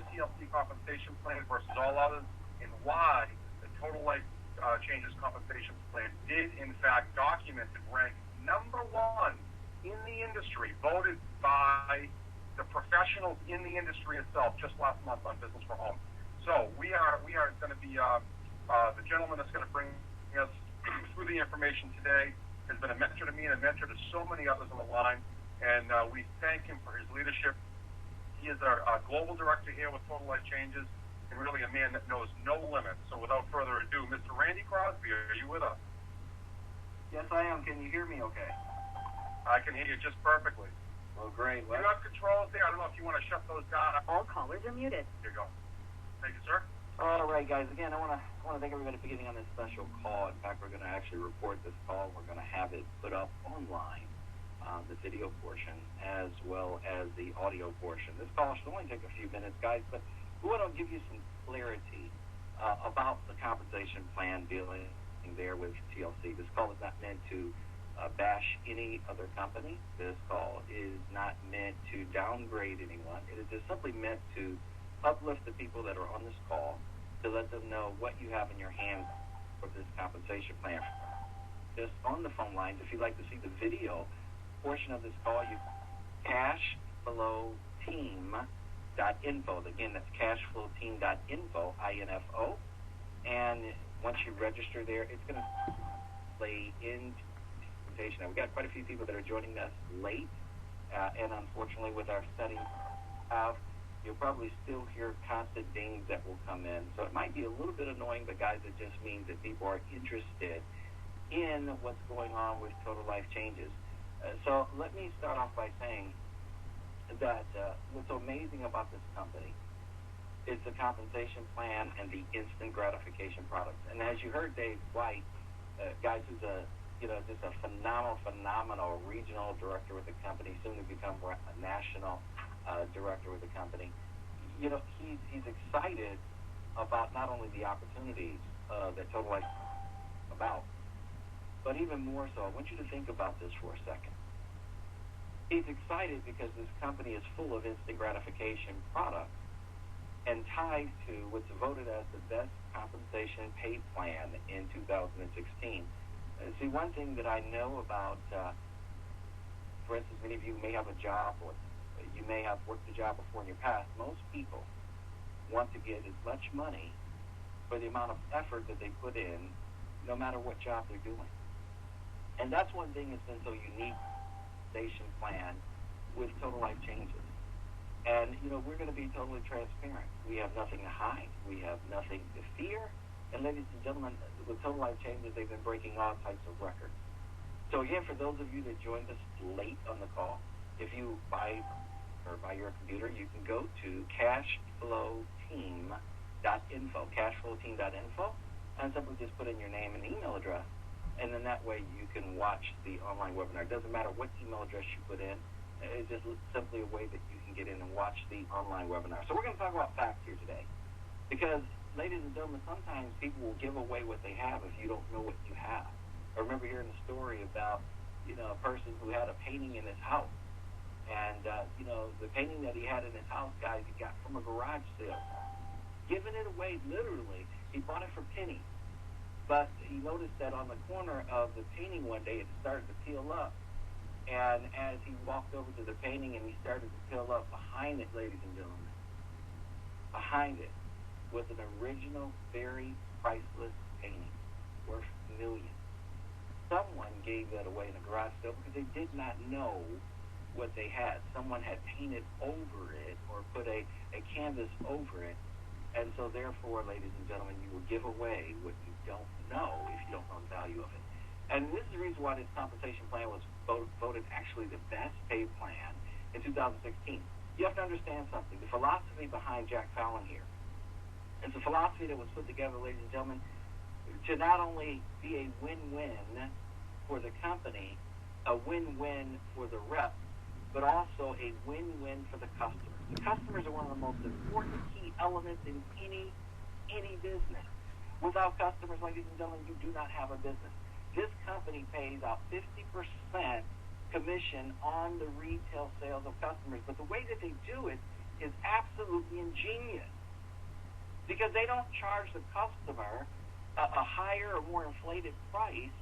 the TLC compensation plan versus all others, and why the Total Life Changes compensation plan did, in fact, document and rank number one in the industry, voted by the professionals in the industry itself just last month on Business for Home. So we are going to be the gentleman that's going to bring us through the information today has been a mentor to me and a mentor to so many others on the line, and we thank him for his leadership. He is our global director here with Total Life Changes, and really a man that knows no limits. So without further ado, Mr. Randy Crosby, are you with us? Yes, I am. Can you hear me okay? I can hear you just perfectly. Well, great. You have controls there. I don't know if you want to shut those down. All callers are muted. Here you go. Thank you, sir. All right, guys. Again, I want to thank everybody for getting on this special call. In fact, we're going to actually report this call. We're going to have it put up online, the video portion, as well as the audio portion. This call should only take a few minutes, guys, but we want to give you some clarity about the compensation plan dealing there with TLC. This call is not meant to bash any other company. This call is not meant to downgrade anyone. It is just simply meant to uplift the people that are on this call to let them know what you have in your hands for this compensation plan. Just on the phone lines, if you'd like to see the video portion of this call, you cashflowteam.info. Again, that's cashflowteam.info, I-N-F-O. And once you register there, it's going to play in. Now, we've got quite a few people that are joining us late, and unfortunately with our settings, you'll probably still hear constant dings that will come in. So it might be a little bit annoying, but guys, it just means that people are interested in what's going on with Total Life Changes. So let me start off by saying that what's amazing about this company is the compensation plan and the instant gratification products. And as you heard Dave White, guys, who's just a phenomenal regional director with the company, soon to become a national director with the company. He's excited about not only the opportunities that Total Life is about, but even more so, I want you to think about this for a second. He's excited because this company is full of instant gratification products and tied to what's voted as the best compensation paid plan in 2016. See, one thing that I know about, for instance, many of you may have a job or you may have worked a job before in your past. Most people want to get as much money for the amount of effort that they put in, no matter what job they're doing. And that's one thing that's been so unique station plan with Total Life Changes. And, we're going to be totally transparent. We have nothing to hide. We have nothing to fear. And ladies and gentlemen, with Total Life Changes, they've been breaking all types of records. So again, for those of you that joined us late on the call, if you by your computer, you can go to cashflowteam.info, cashflowteam.info, and simply just put in your name and email address. And then that way you can watch the online webinar. It doesn't matter what email address you put in. It's just simply a way that you can get in and watch the online webinar. So we're going to talk about facts here today. Because, ladies and gentlemen, sometimes people will give away what they have if you don't know what you have. I remember hearing a story about, a person who had a painting in his house. And, the painting that he had in his house, guys, he got from a garage sale. Giving it away, literally. He bought it for pennies. But he noticed that on the corner of the painting one day, it started to peel up. And as he walked over to the painting and he started to peel up, behind it, ladies and gentlemen, behind it was an original, very priceless painting worth millions. Someone gave that away in a garage sale because they did not know what they had. Someone had painted over it or put a canvas over it. And so therefore, ladies and gentlemen, you will give away what you don't know if you don't know the value of it. And this is the reason why this compensation plan was voted actually the best paid plan in 2016. You have to understand something. The philosophy behind Jack Fallon here, it's a philosophy that was put together, ladies and gentlemen, to not only be a win-win for the company, a win-win for the rep, but also a win-win for the customers. The customers are one of the most important key elements in any business. Without customers, ladies and gentlemen, you do not have a business. This company pays out 50% commission on the retail sales of customers, but the way that they do it is absolutely ingenious because they don't charge the customer a higher or more inflated price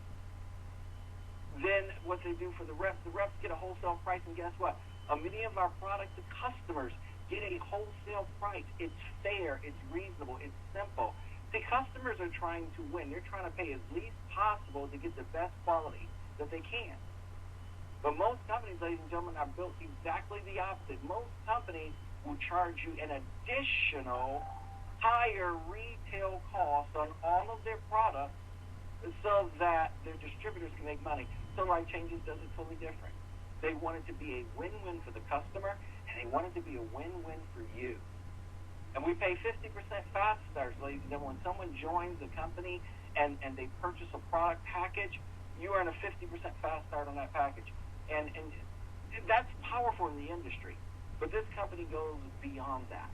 than what they do for the reps. The reps get a wholesale price, and guess what? Many of our products, the customers get a wholesale price. It's fair, it's reasonable, it's simple. The customers are trying to win. They're trying to pay as least possible to get the best quality that they can. But most companies, ladies and gentlemen, are built exactly the opposite. Most companies will charge you an additional higher retail cost on all of their products so that their distributors can make money. So Life Changes does it totally different. They want it to be a win-win for the customer, and they want it to be a win-win for you. And we pay 50% fast starts, ladies and gentlemen. When someone joins the company and they purchase a product package, you earn a 50% fast start on that package. And that's powerful in the industry. But this company goes beyond that.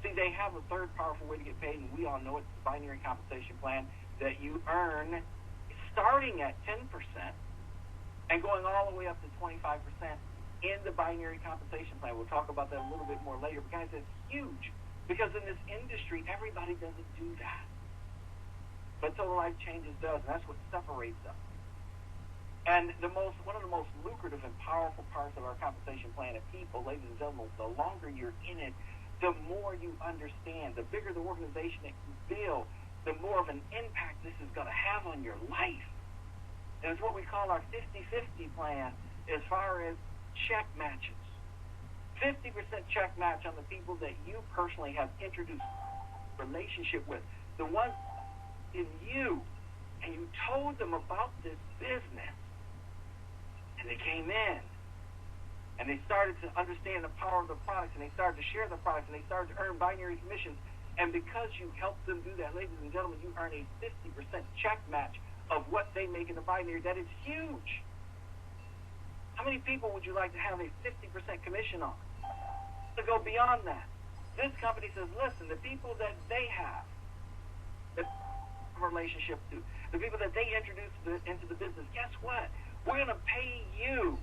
See, they have a third powerful way to get paid, and we all know it's the binary compensation plan that you earn starting at 10% and going all the way up to 25% in the binary compensation plan. We'll talk about that a little bit more later. But guys, it's huge because in this industry, everybody doesn't do that. But Total Life Changes does, and that's what separates us. And one of the most lucrative and powerful parts of our compensation plan of people, ladies and gentlemen, the longer you're in it, the more you understand, the bigger the organization it can build, the more of an impact this is going to have on your life. And it's what we call our 50-50 plan as far as check matches. 50% check match on the people that you personally have introduced a relationship with. The ones in you, and you told them about this business, and they came in, and they started to understand the power of the products, and they started to share the products, and they started to earn binary commissions. And because you helped them do that, ladies and gentlemen, you earn a 50% check match of what they make in the binary. That is huge. How many people would you like to have a 50% commission on? To go beyond that, this company says, listen, the people that they have, the relationship to, the people that they introduce into the business, guess what? We're going to pay you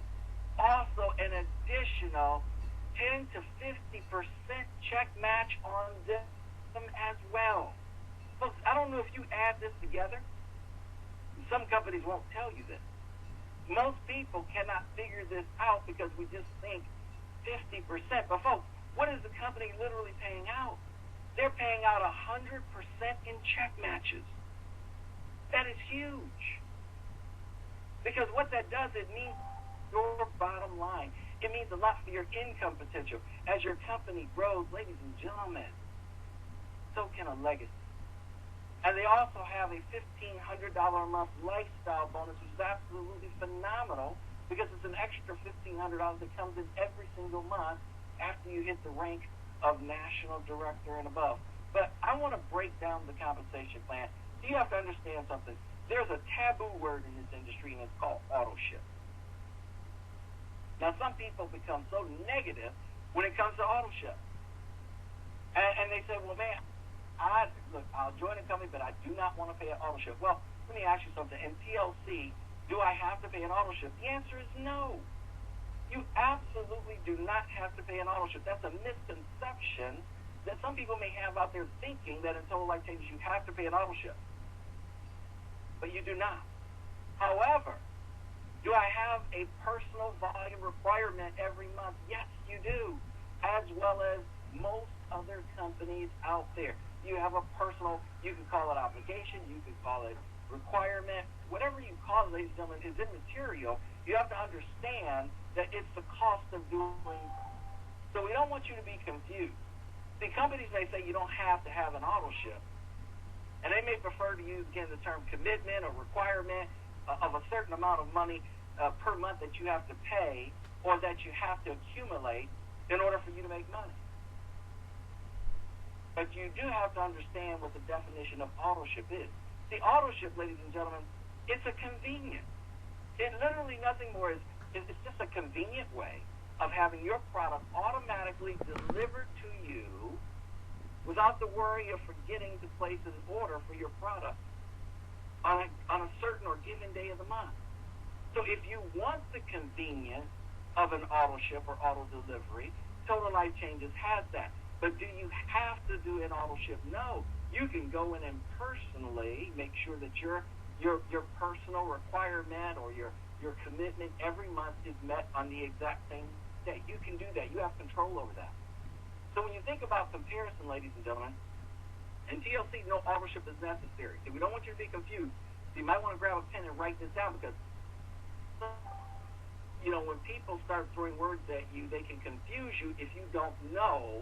also an additional 10 to 50% check match on them as well. Folks, I don't know if you add this together. Some companies won't tell you this. Most people cannot figure this out because we just think 50%. But folks, what is the company literally paying out? They're paying out 100% in check matches. That is huge. Because what that does, it means your bottom line. It means a lot for your income potential. As your company grows, ladies and gentlemen, so can a legacy. And they also have a $1,500 a month lifestyle bonus, which is absolutely phenomenal because it's an extra $1,500 that comes in every single month after you hit the rank of national director and above. But I want to break down the compensation plan. You have to understand something. There's a taboo word in this industry, and it's called auto ship. Now, some people become so negative when it comes to auto ship. And they say, well, man, I'll join a company, but I do not want to pay an auto ship. Well, let me ask you something. In TLC, do I have to pay an auto ship? The answer is no. You absolutely do not have to pay an auto ship. That's a misconception that some people may have out there thinking that in Total Life Changes you have to pay an auto ship. But you do not. However, do I have a personal volume requirement every month? Yes, you do, as well as most other companies out there. You have a personal, you can call it obligation, you can call it requirement, whatever you call it, ladies and gentlemen, is immaterial. You have to understand that it's the cost of doing. So we don't want you to be confused. The companies may say you don't have to have an auto ship, and they may prefer to use, again, the term commitment or requirement of a certain amount of money per month that you have to pay or that you have to accumulate in order for you to make money. But you do have to understand what the definition of auto ship is. The auto ship, ladies and gentlemen, it's a convenience. It literally nothing more is it's just a convenient way of having your product automatically delivered to you without the worry of forgetting to place an order for your product on a certain or given day of the month. So if you want the convenience of an auto ship or auto delivery, Total Life Changes has that. But do you have to do an auto ship? No. You can go in and personally make sure that your personal requirement or your commitment every month is met on the exact same day. You can do that. You have control over that. So when you think about comparison, ladies and gentlemen, in TLC, no auto ship is necessary. So we don't want you to be confused. So you might want to grab a pen and write this down because, you know, when people start throwing words at you, they can confuse you if you don't know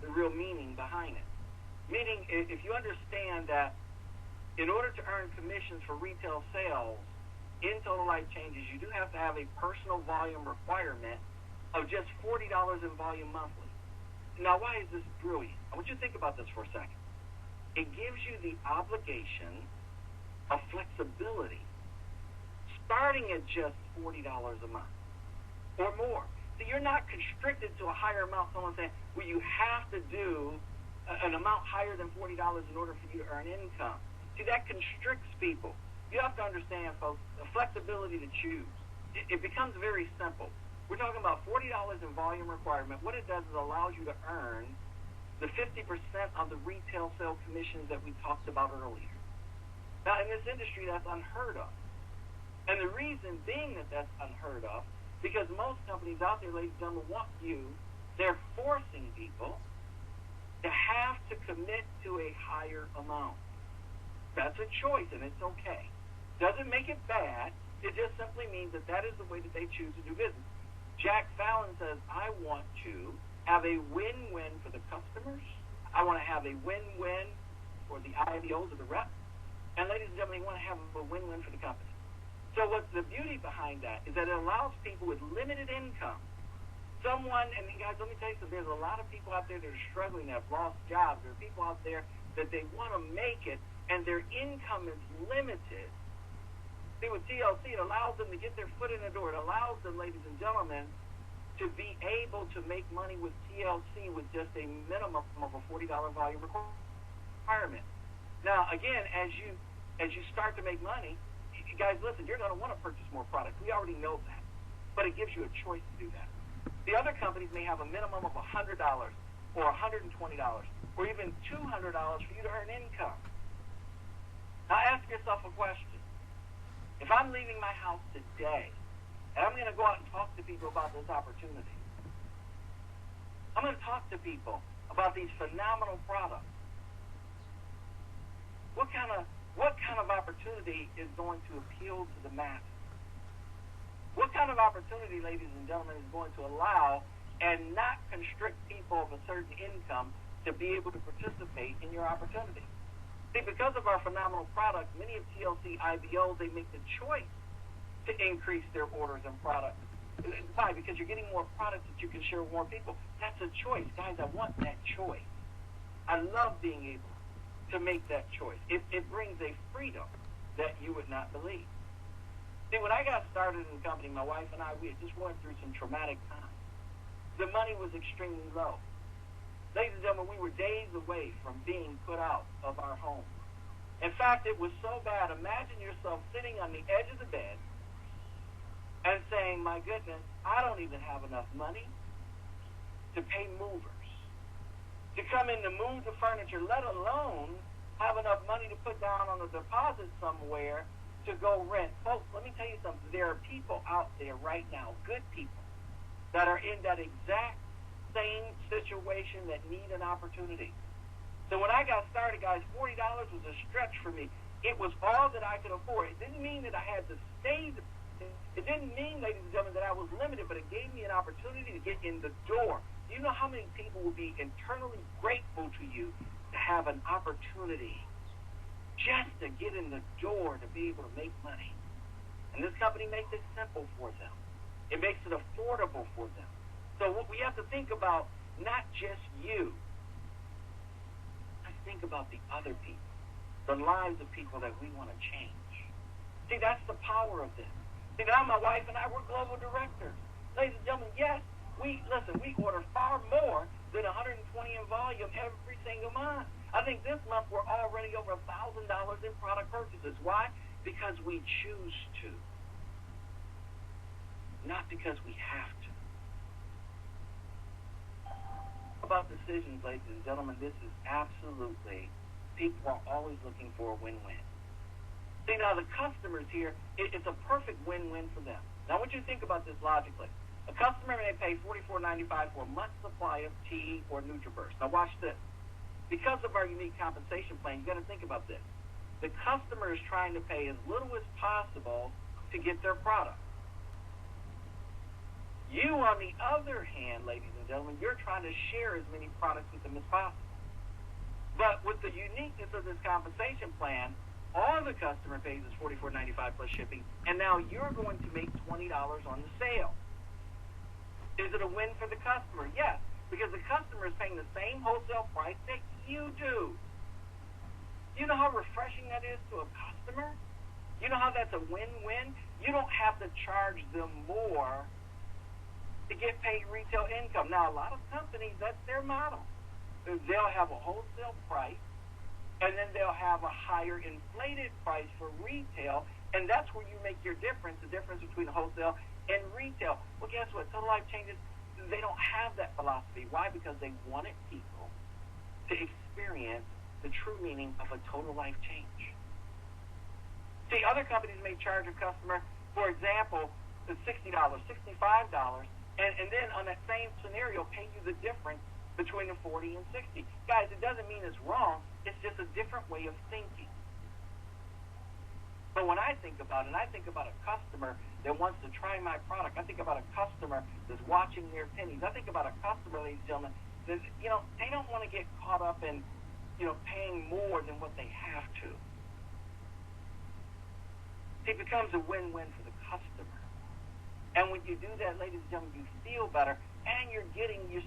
the real meaning behind it. Meaning, if you understand that in order to earn commissions for retail sales in Total Life Changes, you do have to have a personal volume requirement of just $40 in volume monthly. Now, why is this brilliant? I want you to think about this for a second. It gives you the obligation of flexibility, starting at just $40 a month or more. So you're not constricted to a higher amount. Someone saying, well, you have to do an amount higher than $40 in order for you to earn income. See, that constricts people. You have to understand, folks, the flexibility to choose. It becomes very simple. We're talking about $40 in volume requirement. What it does is allows you to earn the 50% of the retail sale commissions that we talked about earlier. Now, in this industry, that's unheard of. And the reason being that that's unheard of, because most companies out there, ladies and gentlemen, want you, they're forcing people to have to commit to a higher amount. That's a choice, and it's okay. Doesn't make it bad. It just simply means that that is the way that they choose to do business. Jack Fallon says, I want to have a win-win for the customers. I want to have a win-win for the IBOs or the reps. And ladies and gentlemen, you want to have a win-win for the company. So what's the beauty behind that is that it allows people with limited income, someone, and guys, let me tell you something, there's a lot of people out there that are struggling, that have lost jobs. There are people out there that they want to make it, and their income is limited. See, with TLC, it allows them to get their foot in the door. It allows them, ladies and gentlemen, to be able to make money with TLC with just a minimum of a $40 volume requirement. Now, again, as you start to make money, guys, listen, you're going to want to purchase more products. We already know that. But it gives you a choice to do that. The other companies may have a minimum of $100 or $120 or even $200 for you to earn income. Now, ask yourself a question. If I'm leaving my house today and I'm going to go out and talk to people about this opportunity, I'm going to talk to people about these phenomenal products. What kind of opportunity is going to appeal to the masses? What kind of opportunity, ladies and gentlemen, is going to allow and not constrict people of a certain income to be able to participate in your opportunity? See, because of our phenomenal product, many of TLC IBOs, they make the choice to increase their orders and products. Why? Because you're getting more products that you can share with more people. That's a choice. Guys, I want that choice. I love being able to make that choice. It brings a freedom that you would not believe. See, when I got started in the company, my wife and I, we had just went through some traumatic times. The money was extremely low. Ladies and gentlemen, we were days away from being put out of our home. In fact, it was so bad. Imagine yourself sitting on the edge of the bed and saying, my goodness, I don't even have enough money to pay movers, to come in to move the furniture, let alone have enough money to put down on a deposit somewhere to go rent. Folks, let me tell you something. There are people out there right now, good people, that are in that exact same situation that need an opportunity. So when I got started, guys, $40 was a stretch for me. It was all that I could afford. It didn't mean that I had to stay. It didn't mean, ladies and gentlemen, that I was limited, but it gave me an opportunity to get in the door. Do you know how many people will be internally grateful to you to have an opportunity just to get in the door to be able to make money? And this company makes it simple for them. It makes it affordable for them. So what we have to think about, not just you. Let's think about the other people, the lives of people that we want to change. See, that's the power of this. See, now my wife and I, we're global directors. Ladies and gentlemen, yes, we order far more than 120 in volume every single month. I think this month we're already over $1,000 in product purchases. Why? Because we choose to, not because we have to. about decisions, ladies and gentlemen, this is absolutely, people are always looking for a win-win. See, now the customers here, it's a perfect win-win for them. Now, I want you to think about this logically. A customer may pay $44.95 for a month's supply of tea or NutriBurst. Now, watch this. Because of our unique compensation plan, you've got to think about this. The customer is trying to pay as little as possible to get their product. You, on the other hand, ladies and gentlemen, you're trying to share as many products with them as possible. But with the uniqueness of this compensation plan, all the customer pays is $44.95 plus shipping, and now you're going to make $20 on the sale. Is it a win for the customer? Yes, because the customer is paying the same wholesale price that you do. You know how refreshing that is to a customer? You know how that's a win-win? You don't have to charge them more to get paid retail income. Now, a lot of companies, that's their model. They'll have a wholesale price, and then they'll have a higher inflated price for retail, and that's where you make your difference, the difference between wholesale and retail. Well, guess what? Total Life Changes, they don't have that philosophy. Why? Because they wanted people to experience the true meaning of a total life change. See, other companies may charge a customer, for example, $60, $65, and then on that same scenario, pay you the difference between the 40 and 60. Guys, it doesn't mean it's wrong. It's just a different way of thinking. But when I think about it, I think about a customer that wants to try my product. I think about a customer that's watching their pennies. I think about a customer, ladies and gentlemen, that, they don't want to get caught up in, paying more than what they have to. It becomes a win-win for the customer. And when you do that, ladies and gentlemen, you feel better, and you're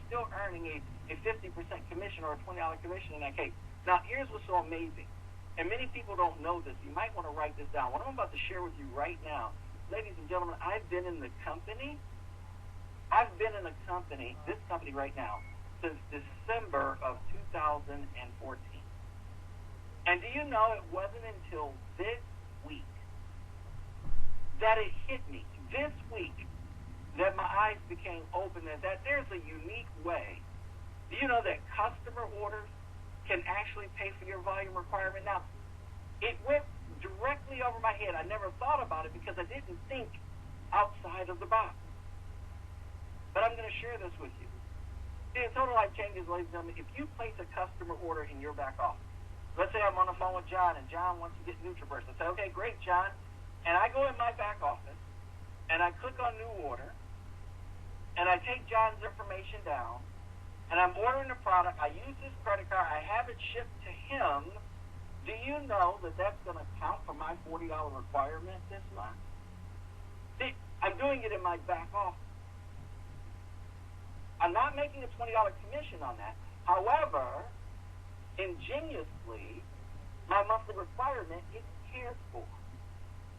still earning a 50% commission or a $20 commission in that case. Now, here's what's so amazing, and many people don't know this. You might want to write this down. What I'm about to share with you right now, ladies and gentlemen, I've been in this company right now, since December of 2014. And do you know, it wasn't until this week that it hit me, this week, that my eyes became open, and that there's a unique way. Do you know that customer orders can actually pay for your volume requirement? Now, it went directly over my head. I never thought about it because I didn't think outside of the box. But I'm going to share this with you. See, Total Life Changes, ladies and gentlemen, if you place a customer order in your back office, let's say I'm on the phone with John, and John wants to get NutriBurst. I say, okay, great, John. And I go in my back office, and I click on New Order, and I take John's information down, and I'm ordering the product. I use his credit card. I have it shipped to him. Do you know that that's going to count for my $40 requirement this month? See, I'm doing it in my back office. I'm not making a $20 commission on that. However, ingeniously, my monthly requirement is cared for.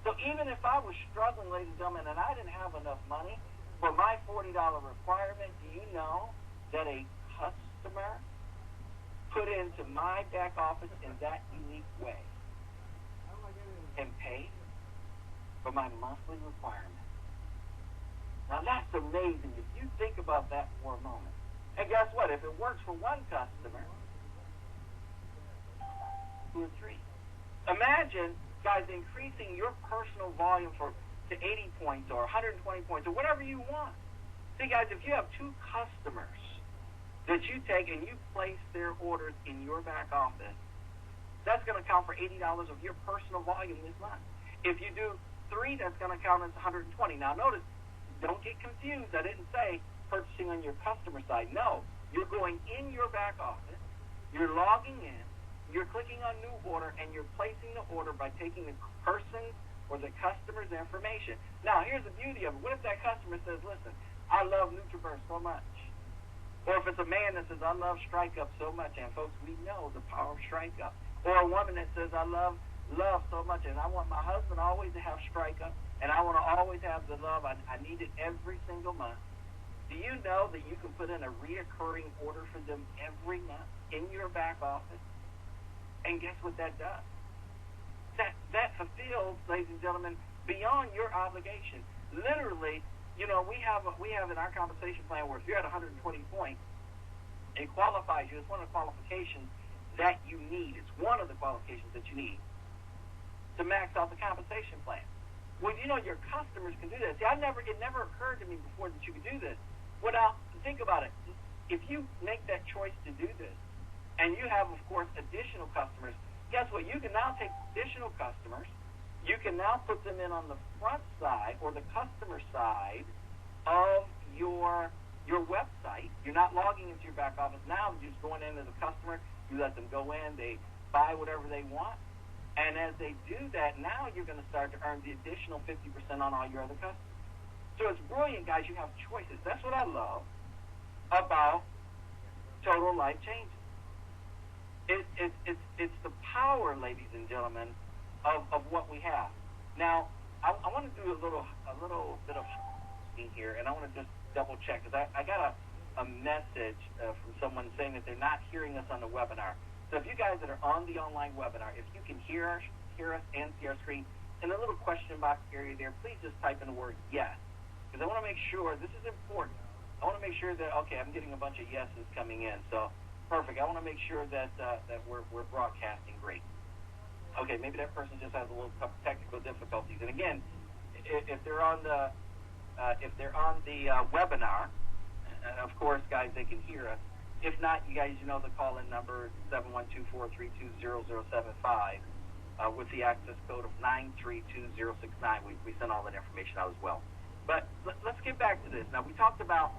So even if I was struggling, ladies and gentlemen, and I didn't have enough money for my $40 requirement, do you know that a customer put into my back office in that unique way and pay for my monthly requirement? Now that's amazing if you think about that for a moment. And guess what? If it works for one customer, 2 or 3. Imagine, guys, increasing your personal volume to 80 points or 120 points or whatever you want. See, guys, if you have 2 customers that you take and you place their orders in your back office, that's going to count for $80 of your personal volume this month. If you do 3, that's going to count as 120. Now, notice, don't get confused. I didn't say purchasing on your customer side. No, you're going in your back office, you're logging in, you're clicking on New Order, and you're placing the order by taking the person or the customer's information. Now, here's the beauty of it. What if that customer says, listen, I love NutriBurst so much? Or if it's a man that says, I love Strike Up so much, and folks, we know the power of Strike Up. Or a woman that says, I love so much, and I want my husband always to have Strike Up, and I want to always have the love. I need it every single month. Do you know that you can put in a reoccurring order for them every month in your back office? And guess what that does? That fulfills, ladies and gentlemen, beyond your obligation. Literally, we have in our compensation plan where if you're at 120 points, It qualifies you. It's one of the qualifications that you need. It's one of the qualifications that you need to max out the compensation plan. Well, you know, your customers can do this. See, it never occurred to me before that you could do this. Well, now, think about it. If you make that choice to do this, and you have, of course, additional customers, guess what? You can now take additional customers. You can now put them in on the front side or the customer side of your website. You're not logging into your back office now. You're just going in as a customer. You let them go in. They buy whatever they want. And as they do that, now you're going to start to earn the additional 50% on all your other customers. So it's brilliant, guys. You have choices. That's what I love about total life changes. It's the power, ladies and gentlemen, of what we have. Now, I want to do a little bit of here, and I want to just double check because I got a message from someone saying that they're not hearing us on the webinar. So if you guys that are on the online webinar, if you can hear us and see our screen, in the little question box area there, please just type in the word yes. Because I want to make sure, this is important, I want to make sure that, okay, I'm getting a bunch of yeses coming in. So, perfect. I want to make sure that we're broadcasting great. Okay, maybe that person just has a little technical difficulties. And again, if they're on the webinar, of course, guys, they can hear us. If not, you guys, you know the call-in number, 712-432-0075, with the access code of 932-069. We send all that information out as well. But let's get back to this. Now, we talked about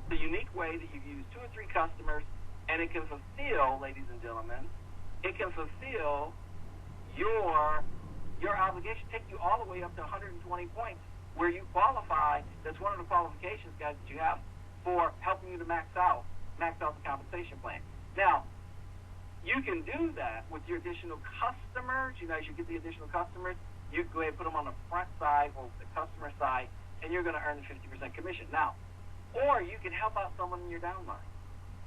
the unique way that you use 2 or 3 customers, and it can fulfill, ladies and gentlemen, it can fulfill your obligation, take you all the way up to 120 points, where you qualify. That's one of the qualifications, guys, that you have for helping you to max out the compensation plan. Now, you can do that with your additional customers. You know, as you get the additional customers, you go ahead and put them on the front side or the customer side, and you're going to earn the 50% commission. Now, or you can help out someone in your downline.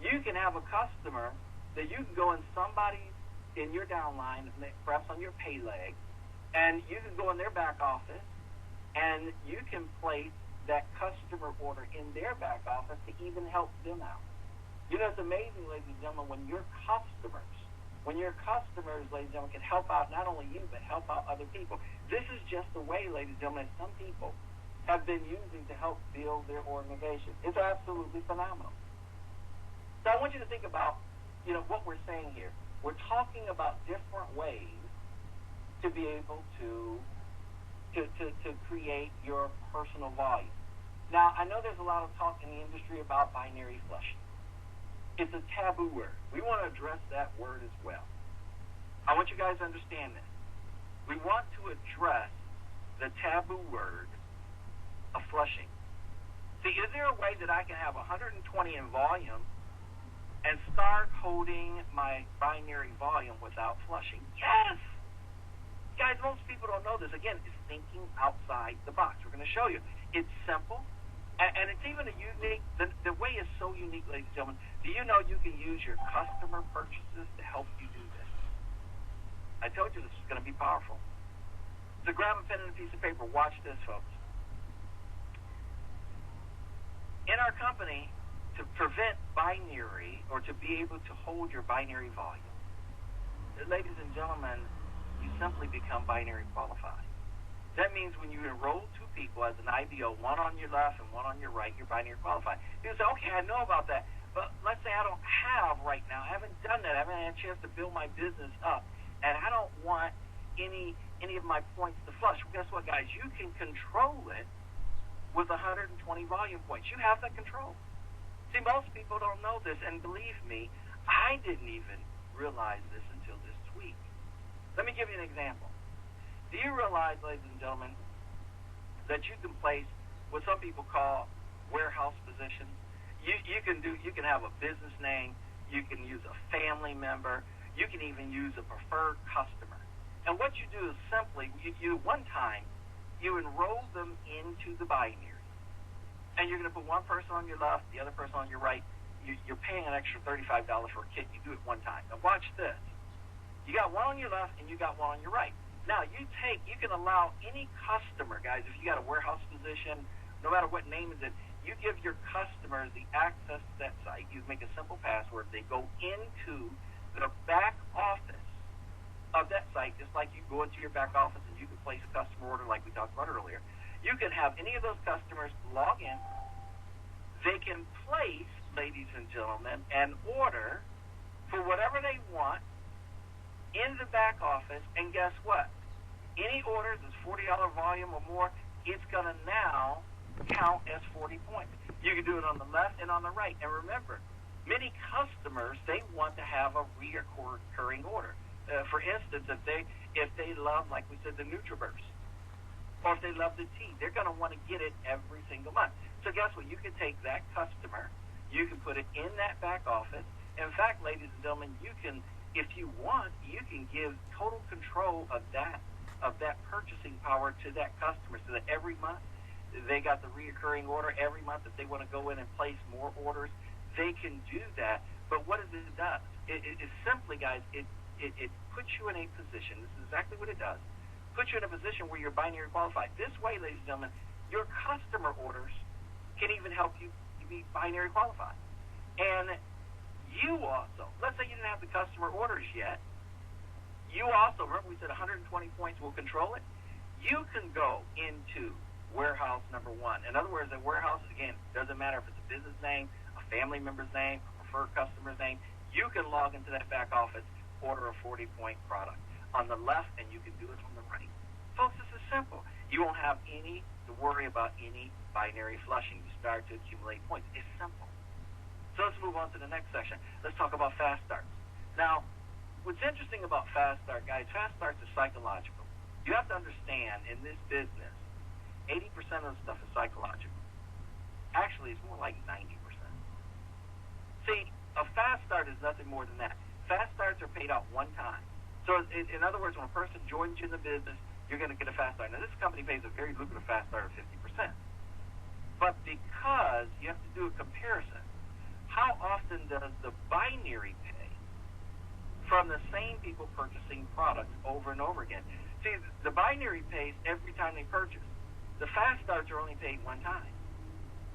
You can have a customer that you can go in somebody in your downline, perhaps on your pay leg, and you can go in their back office, and you can place that customer order in their back office to even help them out. You know, it's amazing, ladies and gentlemen, when your customers, ladies and gentlemen, can help out not only you, but help out other people. This is just the way, ladies and gentlemen, some people have been using to help build their organization. It's absolutely phenomenal. So I want you to think about, you know, what we're saying here. We're talking about different ways to be able to create your personal volume. Now, I know there's a lot of talk in the industry about binary flushing. It's a taboo word. We want to address that word as well. I want you guys to understand this. We want to address the taboo word of flushing. See, is there a way that I can have 120 in volume and start holding my binary volume without flushing? Yes! Guys, most people don't know this. Again, it's thinking outside the box. We're going to show you. It's simple, and it's even a unique, the way is so unique, ladies and gentlemen. Do you know you can use your customer purchases to help you do this? I told you this is going to be powerful. So grab a pen and a piece of paper. Watch this, folks. In our company, to prevent binary, or to be able to hold your binary volume, ladies and gentlemen, you simply become binary qualified. That means when you enroll 2 people as an IBO, one on your left and one on your right, you're binary qualified. You say, okay, I know about that, but let's say I don't have right now, I haven't done that, I haven't had a chance to build my business up, and I don't want any of my points to flush. Well, guess what, guys? You can control it with 120 volume points. You have that control. See, most people don't know this, and believe me, I didn't even realize this until this week. Let me give you an example. Do you realize, ladies and gentlemen, that you can place what some people call warehouse positions? You can have a business name, you can use a family member, you can even use a preferred customer. And what you do is simply, you one time, you enroll them into the binary. And you're going to put one person on your left, the other person on your right. You're paying an extra $35 for a kit. You do it one time. Now watch this. You got one on your left and you got one on your right. Now you can allow any customer, guys, if you got a warehouse position, no matter what name is it, you give your customers the access to that site. You make a simple password. They go into the back office of that site, just like you go into your back office and you can place a customer order like we talked about earlier. You can have any of those customers log in. They can place, ladies and gentlemen, an order for whatever they want in the back office, and guess what? Any orders that's $40 volume or more, it's going to now count as 40 points. You can do it on the left and on the right. And remember, many customers, they want to have a recurring order. For instance, if they love, like we said, the NutriBurst, or if they love the tea, they're going to want to get it every single month. So guess what? You can take that customer, you can put it in that back office. In fact, ladies and gentlemen, you can, if you want, you can give total control of that purchasing power to that customer, so that every month they got the reoccurring order. Every month, if they want to go in and place more orders, they can do that. But what does it do? It simply, guys, it puts you in a position. This is exactly what it does. Puts you in a position where you're binary qualified. This way, ladies and gentlemen, your customer orders can even help you be binary qualified. And you also, let's say you didn't have the customer orders yet, you also, remember we said 120 points will control it? You can go into warehouse number one. In other words, the warehouse, again, doesn't matter if it's a business name, a family member's name, a preferred customer's name. You can log into that back office, order a 40-point product on the left, and you can do it from the right. Folks, this is simple. You won't have any to worry about any binary flushing. You start to accumulate points. It's simple. So let's move on to the next section. Let's talk about fast starts. Now, what's interesting about fast start, guys, fast starts is psychological. You have to understand, in this business, 80% of the stuff is psychological. Actually, it's more like 90%. See, a fast start is nothing more than that. Fast starts are paid out one time. So, in other words, when a person joins you in the business, you're going to get a fast start. Now, this company pays a very lucrative fast start of 50%. But because you have to do a comparison, how often does the binary pay from the same people purchasing products over and over again? See, the binary pays every time they purchase. The fast starts are only paid one time.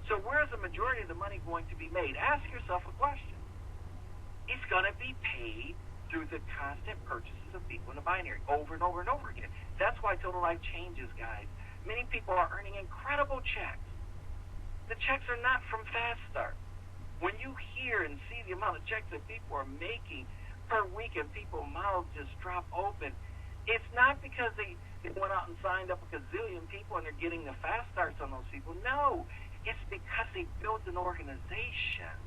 So where's the majority of the money going to be made? Ask yourself a question. It's going to be paid through the constant purchases of people in the binary over and over and over again. That's why Total Life changes, guys. Many people are earning incredible checks. The checks are not from fast start. When you hear and see the amount of checks that people are making per week and people's mouths just drop open, it's not because they went out and signed up a gazillion people and they're getting the fast starts on those people. No, it's because they built an organization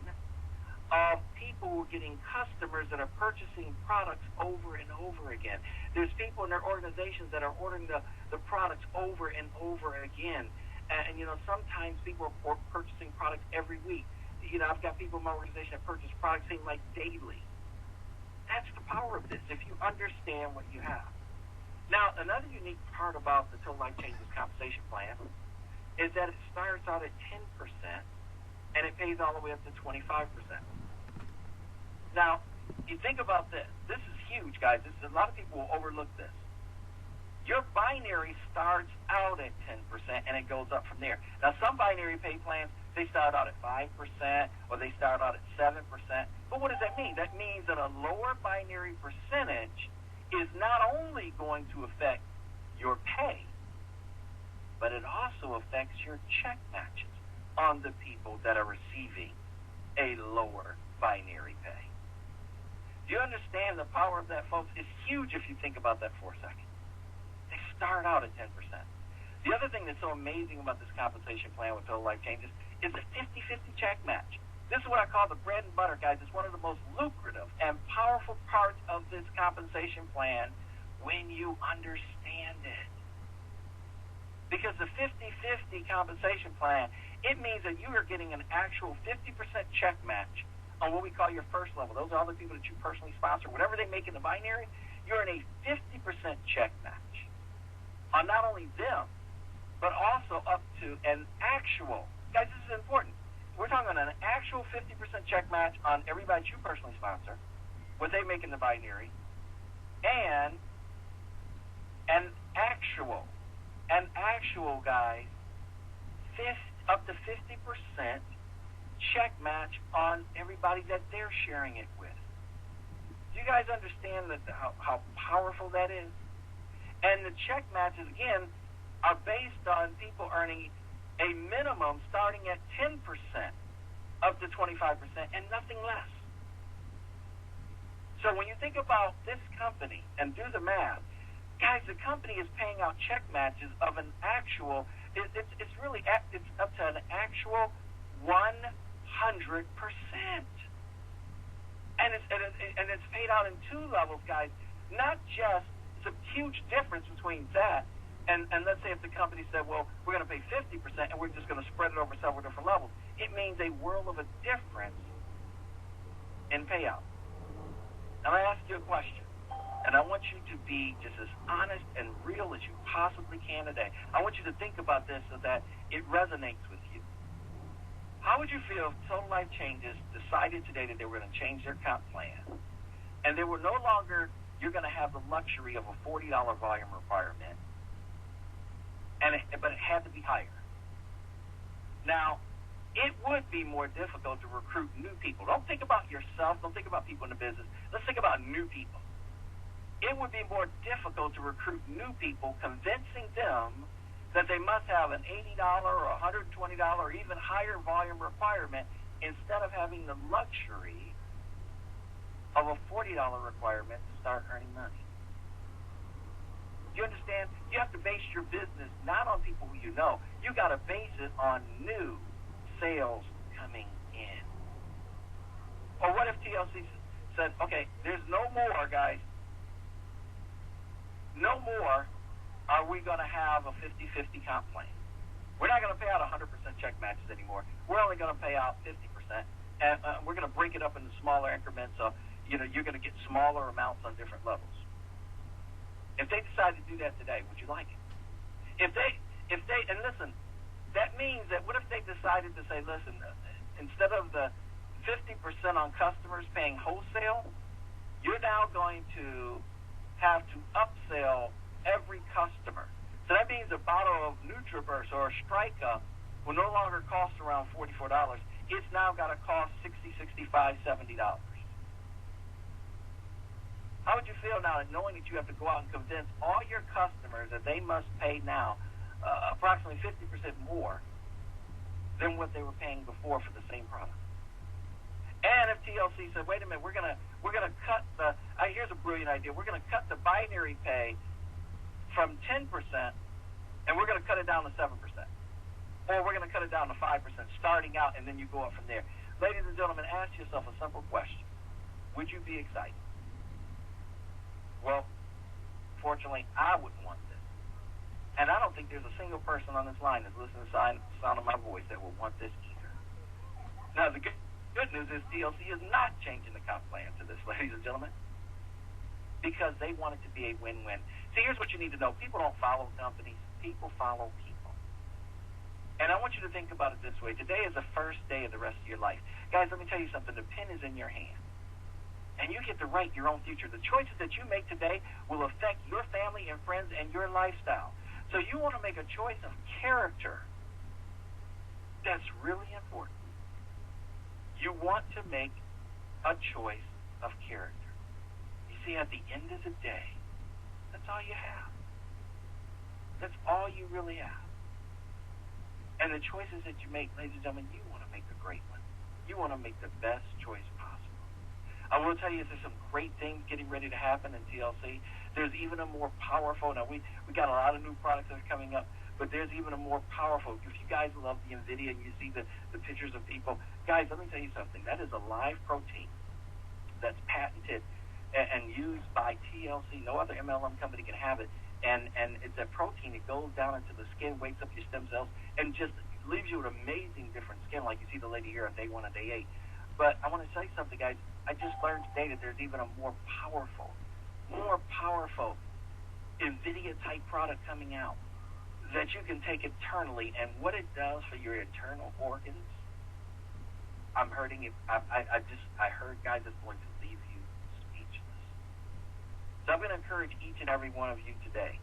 of people who are getting customers that are purchasing products over and over again. There's people in their organizations that are ordering the products over and over again. And, sometimes people are purchasing products every week. I've got people in my organization that purchase products seem like daily. That's the power of this, if you understand what you have. Now, another unique part about the Total Life Changes compensation plan is that it starts out at 10% and it pays all the way up to 25%. Now, you think about this. This is huge, guys. A lot of people will overlook this. Your binary starts out at 10% and it goes up from there. Now, some binary pay plans, they start out at 5% or they start out at 7%. But what does that mean? That means that a lower binary percentage is not only going to affect your pay, but it also affects your check matches on the people that are receiving a lower binary pay. Do you understand the power of that, folks? It's huge if you think about that for a second. They start out at 10%. The other thing that's so amazing about this compensation plan with Total Life Changes is the 50-50 check match. This is what I call the bread and butter, guys. It's one of the most lucrative and powerful parts of this compensation plan when you understand it. Because the 50-50 compensation plan, it means that you are getting an actual 50% check match on what we call your first level. Those are all the people that you personally sponsor. Whatever they make in the binary, you're in a 50% check match on not only them, but also up to an actual, guys, this is important. We're talking about an actual 50% check match on everybody that you personally sponsor, what they make in the binary, and an actual, guys, 50% up to 50% check match on everybody that they're sharing it with. Do you guys understand how powerful that is? And the check matches, again, are based on people earning a minimum starting at 10% up to 25% and nothing less. So when you think about this company and do the math, guys, the company is paying out check matches of an actual, it's up to an actual 100%. And it's paid out in two levels, guys. Not just, it's a huge difference between that and let's say if the company said, well, we're going to pay 50% and we're just going to spread it over several different levels. It means a world of a difference in payout. Now, I ask you a question, and I want you to be just as honest and real as you possibly can today. I want you to think about this so that it resonates with you. How would you feel if Total Life Changes decided today that they were going to change their comp plan, and they were no longer, you're going to have the luxury of a $40 volume requirement, but it had to be higher. Now, it would be more difficult to recruit new people. Don't think about yourself. Don't think about people in the business. Let's think about new people. It would be more difficult to recruit new people, convincing them that they must have an $80 or $120 or even higher volume requirement instead of having the luxury of a $40 requirement to start earning money. You understand? You have to base your business not on people who you know. You got to base it on new sales coming in. Or what if TLC said, okay, there's no more, guys. No more are we going to have a 50-50 comp plan. We're not going to pay out 100% check matches anymore. We're only going to pay out 50%. And we're going to break it up into smaller increments. So, you're going to get smaller amounts on different levels. If they decide to do that today, would you like it? If they, and listen, that means that what if they decided to say, listen, instead of the 50% on customers paying wholesale, you're now going to have to upsell every customer. So that means a bottle of NutriBurst or a Strica will no longer cost around $44. It's now got to cost $60, $65, $70. How would you feel now knowing that you have to go out and convince all your customers that they must pay now approximately 50% more than what they were paying before for the same product? And if TLC said, wait a minute, we're gonna cut the here's a brilliant idea. We're gonna cut the binary pay from 10% and we're gonna cut it down to 7%. Or we're gonna cut it down to 5% starting out, and then you go up from there. Ladies and gentlemen, ask yourself a simple question. Would you be excited? Well, fortunately, I wouldn't want this. And I don't think there's a single person on this line that's listening to the sound of my voice that will want this either. Now, the good news is TLC is not changing the comp plan to this, ladies and gentlemen, because they want it to be a win-win. See, here's what you need to know. People don't follow companies. People follow people. And I want you to think about it this way. Today is the first day of the rest of your life. Guys, let me tell you something. The pen is in your hand. And you get to write your own future. The choices that you make today will affect your family and friends and your lifestyle. So you want to make a choice of character. That's really important. You want to make a choice of character. You see, at the end of the day, that's all you have. That's all you really have. And the choices that you make, ladies and gentlemen, you want to make a great one. You want to make the best choice possible. I will tell you, there's some great things getting ready to happen in TLC. There's even a more powerful, now we got a lot of new products that are coming up, but there's even a more powerful, if you guys love the NVIDIA and you see the pictures of people, guys, let me tell you something. That is a live protein that's patented and used by TLC. No other MLM company can have it. And it's a protein that goes down into the skin, wakes up your stem cells, and just leaves you with amazing different skin, like you see the lady here on day 1 and day 8. But I want to tell you something, guys. I just learned today that there's even a more powerful NVIDIA-type product coming out that you can take internally, and what it does for your internal organs, I'm hurting it. I heard, guys, it's going to leave you speechless. So I'm going to encourage each and every one of you today.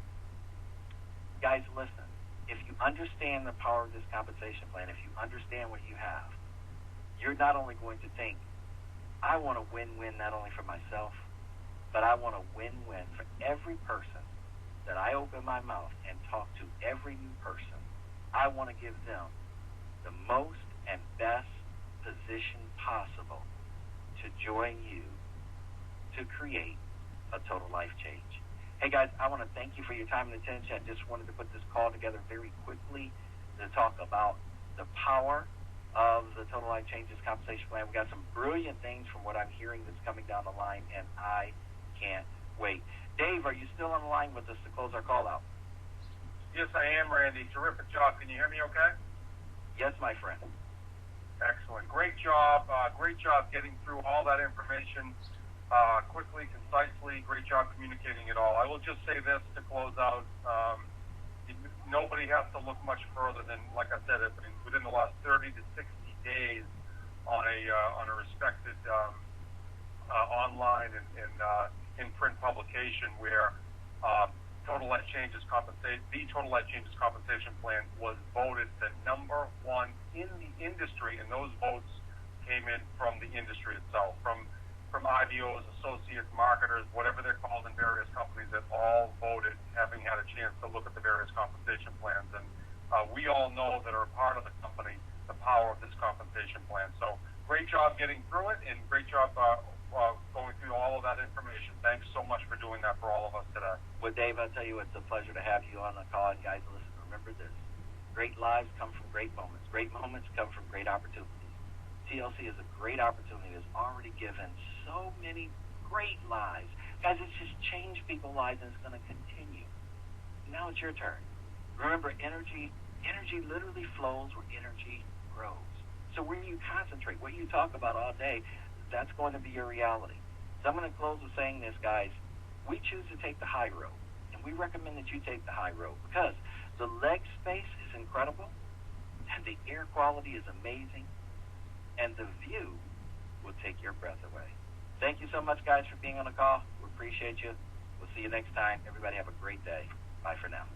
Guys, listen. If you understand the power of this compensation plan, if you understand what you have, you're not only going to think, I want a win-win not only for myself, but I want a win-win for every person that I open my mouth and talk to, every new person. I want to give them the most and best position possible to join you to create a total life change. Hey guys, I want to thank you for your time and attention. I just wanted to put this call together very quickly to talk about the power of the Total Life Changes Compensation Plan. We got some brilliant things from what I'm hearing that's coming down the line, and I can't wait. Dave, are you still on the line with us to close our call out? Yes, I am, Randy. Terrific job. Can you hear me okay? Yes, my friend. Excellent. Great job. Great job getting through all that information quickly, concisely. Great job communicating it all. I will just say this to close out. Nobody has to look much further than, like I said, within the last 30 to 60 days on a respected online and in print publication where the Total Life Changes Compensation Plan was voted the number one in the industry, and those votes came in from the industry itself, from IBOs, associates, marketers, whatever they're called in various companies that all voted, having had a chance to look at the various compensation plans. And we all know that are a part of the company the power of this compensation plan. So great job getting through it, and great job going through all of that information. Thanks so much for doing that for all of us today. Well, Dave, I'll tell you, it's a pleasure to have you on the call. And guys, listen, remember this. Great lives come from great moments. Great moments come from great opportunities. TLC is a great opportunity that's already given so many great lives. Guys, it's just changed people's lives, and it's going to continue. Now it's your turn. Remember, energy literally flows where energy grows. So where you concentrate, what you talk about all day, that's going to be your reality. So I'm going to close with saying this, guys. We choose to take the high road, and we recommend that you take the high road because the leg space is incredible, and the air quality is amazing, and the view will take your breath away. Thank you so much, guys, for being on the call. We appreciate you. We'll see you next time. Everybody have a great day. Bye for now.